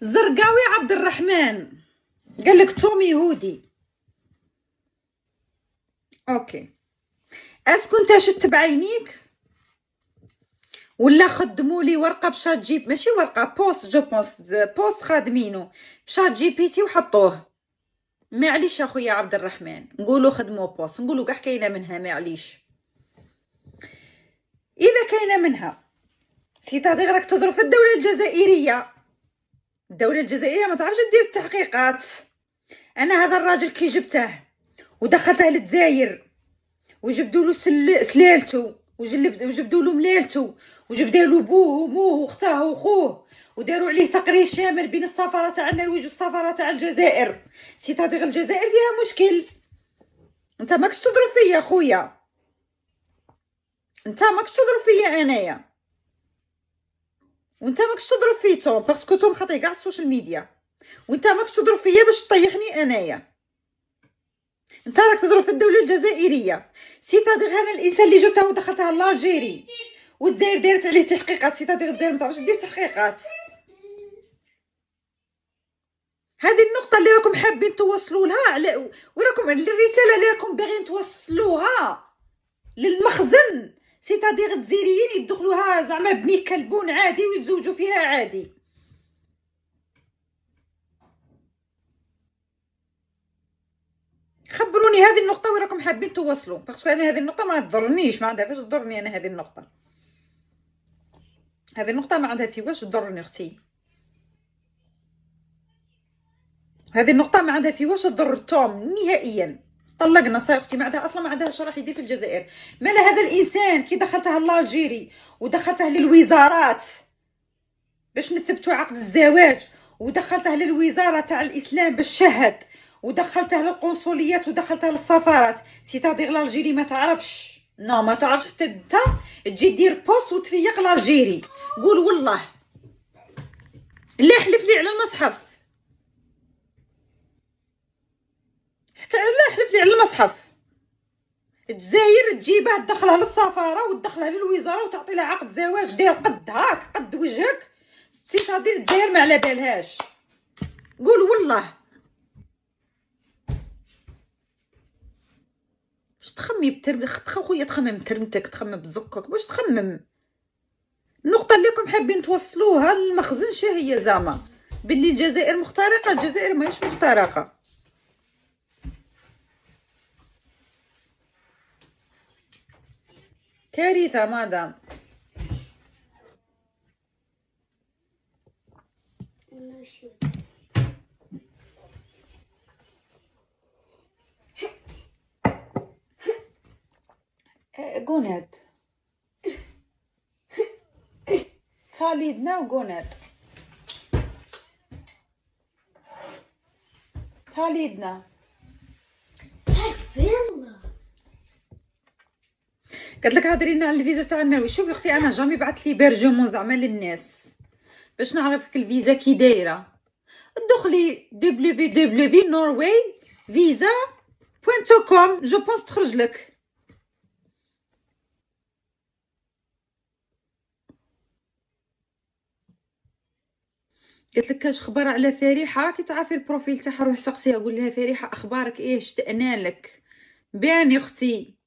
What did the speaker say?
زرقاوي عبد الرحمن قال لك توم يهودي. اوكي، اسكو انت شت بعينيك ولا خدموا لي ورقه بشات جيب، ماشي ورقه، بوست، جو بوست خادمينه بشات جي بي تي وحطوه. معليش اخويا عبد الرحمن، نقولوا خدموا بوست، نقولوا كاع كاينه منها، معليش. اذا كاينه منها سيتادي راك تضرب في الدوله الجزائريه. الدوله الجزائريه ما تعرفش دير التحقيقات. انا هذا الراجل كي جبته ودخلته للجزائر وجبدوا له سلالته وجبدوا له ملالته وجبدوا له بوه وموه واخته وخوه وداروا عليه تقرير شامل بين السفاره تاع النرويج والسفاره تاع الجزائر. سيتادير الجزائر فيها مشكل. انت ماكش تضرب فيا خويا، انت ماكش تضرب فيا انايا، وانت ماكش تضرب في توم باسكو توم خاطي كاع السوشيال ميديا، وانت ماكش تضرب فيا باش تطيحني انايا. انت راك تضرب في الدوله الجزائريه. سيتادير هذا الانسان اللي جبته ودخلته لالجيري والجزائر دارت عليه تحقيقات. سيتادير الجزائر ما تعرفش دير تحقيقات. هذه النقطه اللي راكم حابين توصلوا لها على وراكم الرساله اللي راكم باغيين توصلوها للمخزن. سيتادير الجزائريين يدخلوها زعما بني كلبون عادي ويتزوجوا فيها عادي. خبروني هذه النقطه وراكم حابين توصلوا، باسكو انا هذه النقطه ما تضرنيش، ما عندها فاش تضرني. انا هذه النقطه ما عندها في واش تضرني اختي. هذه النقطه ما عندها في واش تضر توم نهائيا. طلقنا صايختي، ما عندها اصلا، ما عندهاش راح يدير في الجزائر. مالا هذا الانسان كي دخلته لالجيري ودخلته للوزارات باش نثبتوا عقد الزواج، ودخلته للوزاره تاع الاسلام باش شهد، ودخلته للقنصليات ودخلته للسفارات. سيتادير لالجيري ما تعرفش، نو ما تعرفش حتى انت تجي دير بوست وتفيق لالجيري. قول والله لا، احلف لي على المصحف، لا احلف لي على المصحف. الجزائر تجيبه تدخلها للسفاره وتدخلها للوزاره وتعطي لها عقد زواج داير قد هاك قد وجهك. سيتادير الجزائر ما على بالهاش. قول والله واش تخمي خويا، تخمم بترمتك، تخمم بزكك، واش تخمم. النقطه اللي راكم حابين توصلوها للمخزن شا هي زعما باللي الجزائر مخترقه. الجزائر ماهيش مخترقه. كارثه مدام. جونات تاليدنا وجونات تاليدنا قالت لك هضري لنا على الفيزا تاع النرويج. شوفي اختي، انا جامي بعثت لي بيرجمون زعما للناس باش نعرفك الفيزا كي دايره. دخلي www.norwayvisa.com جو بونس تخرج لك. قالت لك كاش خبر على فريحه، راكي تعرفي البروفيل تاعها، روح سقسيها قول لها فريحه اخبارك ايه، اشتقنا لك. بان يا اختي.